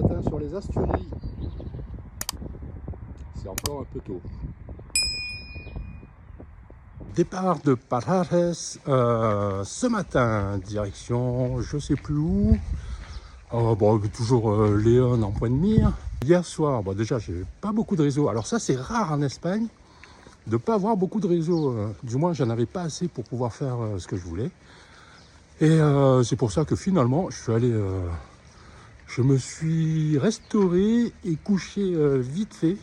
matin sur les Asturies. C'est encore un peu tôt. Départ de Parares ce matin, direction je sais plus où. Bon, toujours Léon en point de mire. Hier soir, bon, déjà j'ai pas beaucoup de réseau. Alors ça c'est rare en Espagne de ne pas avoir beaucoup de réseau. Du moins j'en avais pas assez pour pouvoir faire ce que je voulais. Et c'est pour ça que finalement je suis allé, je me suis restauré et couché vite fait.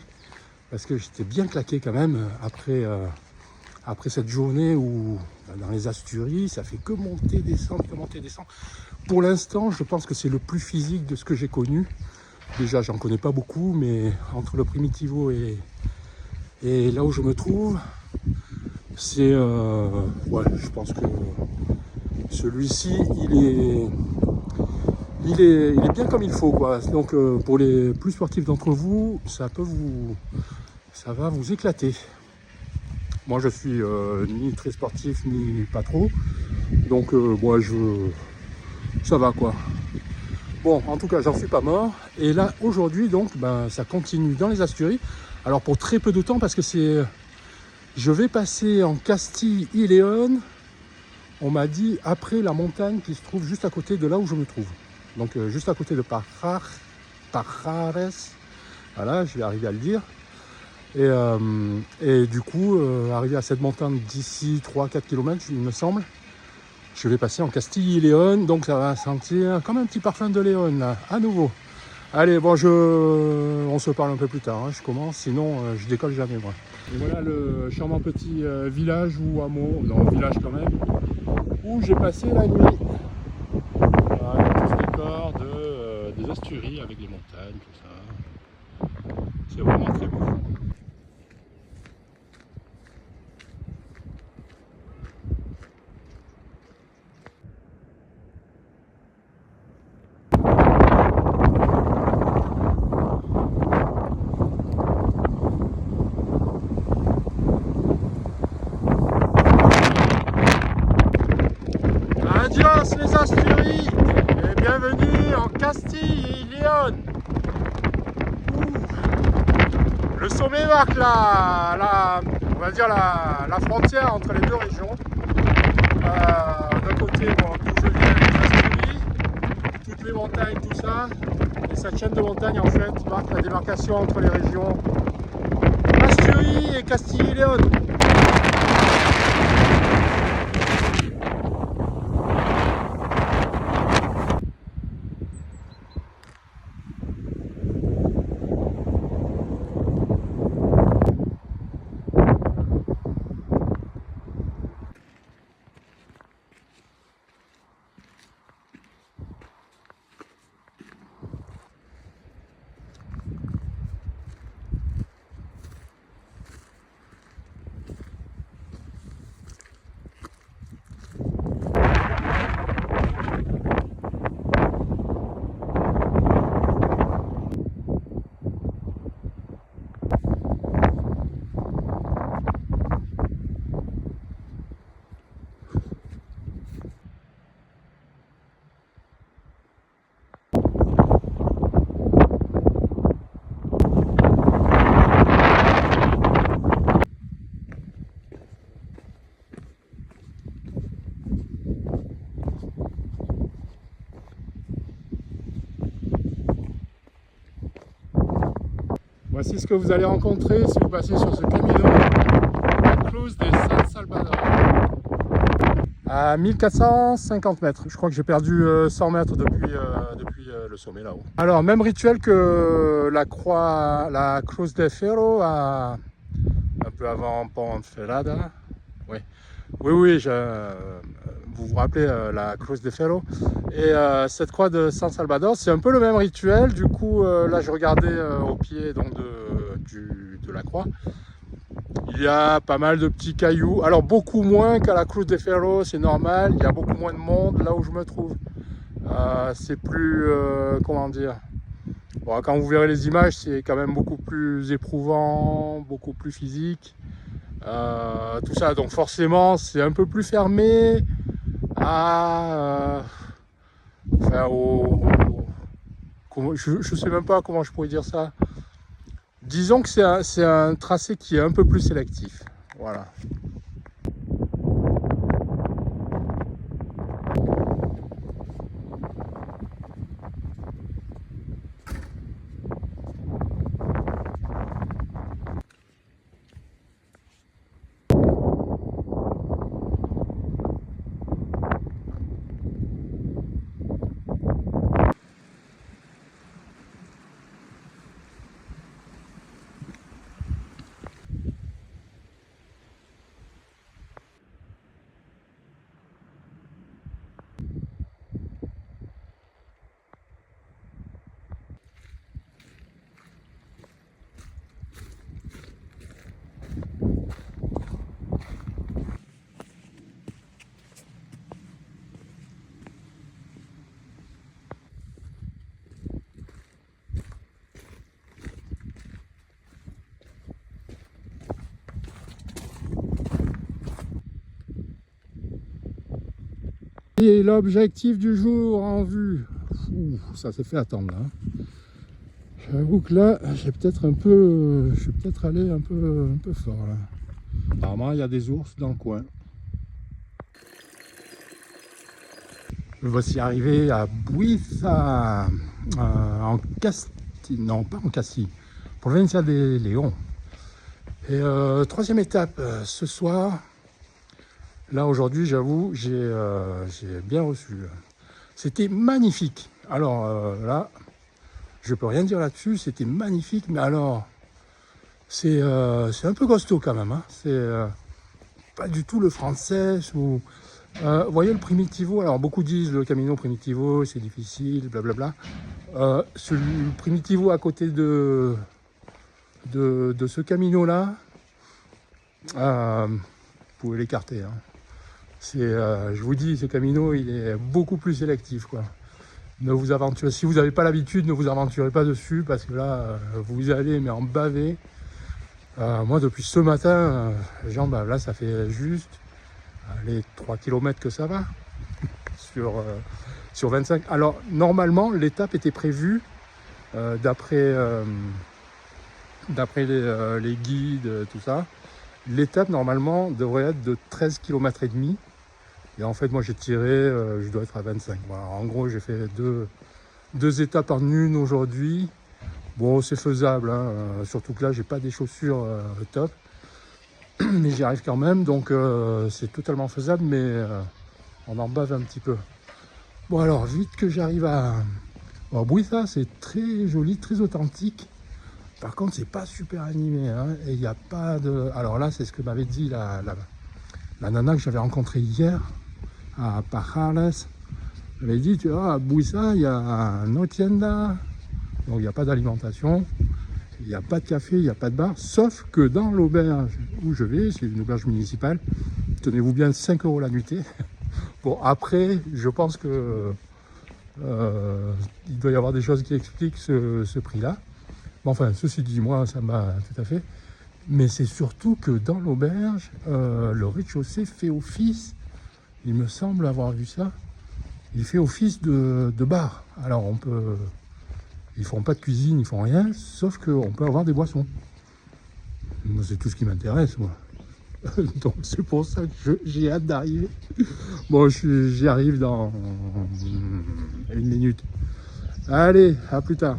Parce que j'étais bien claqué quand même après cette journée où dans les Asturies, ça fait que monter, descendre, que monter, descendre. Pour l'instant, je pense que c'est le plus physique de ce que j'ai connu. Déjà, j'en connais pas beaucoup, mais entre le Primitivo et là où je me trouve, c'est... ouais, je pense que celui-ci, il est bien comme il faut, quoi. Donc, pour les plus sportifs d'entre vous, ça va vous éclater. Moi, je suis ni très sportif, ni pas trop. Donc, moi, ça va, quoi. Bon, en tout cas, j'en suis pas mort. Et là, aujourd'hui, donc, ben, ça continue dans les Asturies. Alors, pour très peu de temps, parce que je vais passer en Castille y León. On m'a dit après la montagne qui se trouve juste à côté de là où je me trouve. Donc, juste à côté de Parares. Voilà, je vais arriver à le dire. Et du coup, arrivé à cette montagne d'ici 3-4 km, il me semble, je vais passer en Castille y León, donc ça va sentir comme un petit parfum de Léon, là, à nouveau. Allez, bon, on se parle un peu plus tard, hein, je commence, sinon je décolle jamais, moi. Et voilà le charmant petit village ou hameau, non, village quand même, où j'ai passé la nuit. Voilà, tout ce décor des Asturies avec les montagnes, tout ça. C'est vraiment très beau. Adios les Asturies et bienvenue en Castille y León. Le sommet marque on va dire la frontière entre les deux régions. D'un côté, bon, d'où je viens, les Asturies, toutes les montagnes, tout ça. Et cette chaîne de montagnes en fait marque la démarcation entre les régions Asturies et Castille y León. Voici ce que vous allez rencontrer si vous passez sur ce camino, la Cruz de San Salvador. À 1450 mètres. Je crois que j'ai perdu 100 mètres depuis le sommet là-haut. Alors, même rituel que la Cruz de Ferro, un peu avant Ponferrada. Oui, oui, vous vous rappelez la Cruz de Ferro. Et cette croix de San Salvador, c'est un peu le même rituel. Du coup, là, je regardais au pied donc, de la croix. Il y a pas mal de petits cailloux. Alors, beaucoup moins qu'à la Cruz de Ferro, c'est normal. Il y a beaucoup moins de monde là où je me trouve. C'est plus... comment dire, bon, quand vous verrez les images, c'est quand même beaucoup plus éprouvant, beaucoup plus physique. Tout ça, donc forcément, c'est un peu plus fermé je sais même pas comment je pourrais dire ça. Disons que c'est un tracé qui est un peu plus sélectif. Voilà. Et l'objectif du jour en vue. Ouh, ça s'est fait attendre là. J'avoue que là, je suis peut-être allé un peu fort là. Apparemment, il y a des ours dans le coin. Voici arrivé à Buiza, en Castille, non pas en Castille, Provincia de León. Et troisième étape ce soir. Là aujourd'hui, j'avoue, j'ai bien reçu. C'était magnifique. Alors là, je peux rien dire là-dessus. C'était magnifique, mais alors c'est un peu costaud quand même. Hein. C'est pas du tout le français. Vous voyez le Primitivo. Alors beaucoup disent le Camino Primitivo, c'est difficile, blablabla. Le Primitivo à côté de ce Camino-là, vous pouvez l'écarter. Hein. Je vous dis, ce Camino, il est beaucoup plus sélectif, quoi. Ne vous aventurez, si vous n'avez pas l'habitude, ne vous aventurez pas dessus, parce que là, vous allez mais en baver. Moi, depuis ce matin, là, ça fait juste les 3 km que ça va, sur 25. Alors, normalement, l'étape était prévue, d'après les guides, tout ça. L'étape, normalement, devrait être de 13 km et demi. Et en fait, moi, j'ai tiré, je dois être à 25. Voilà, en gros, j'ai fait deux étapes en une aujourd'hui. Bon, c'est faisable, hein, surtout que là, j'ai pas des chaussures top. Mais j'y arrive quand même, donc c'est totalement faisable, mais on en bave un petit peu. Bon, alors, vite que j'arrive à... Bon, Buiza, c'est très joli, très authentique. Par contre, c'est pas super animé, hein, et il n'y a pas de... Alors là, c'est ce que m'avait dit la nana que j'avais rencontrée hier à Pajares. Elle m'avait dit, tu vois, à Buiza, il y a no tienda, donc il n'y a pas d'alimentation, il n'y a pas de café, il n'y a pas de bar, sauf que dans l'auberge où je vais, c'est une auberge municipale, tenez-vous bien, 5 € la nuitée. Bon, après, je pense que il doit y avoir des choses qui expliquent ce prix-là. Bon, enfin, ceci dit, moi, ça m'a tout à fait. Mais c'est surtout que dans l'auberge, le rez-de-chaussée fait office, il me semble avoir vu ça, il fait office de bar. Alors, ils font pas de cuisine, ils font rien, sauf qu'on peut avoir des boissons. Moi, c'est tout ce qui m'intéresse, moi. Donc, c'est pour ça que j'ai hâte d'arriver. Bon, j'y arrive dans 1 minute. Allez, à plus tard.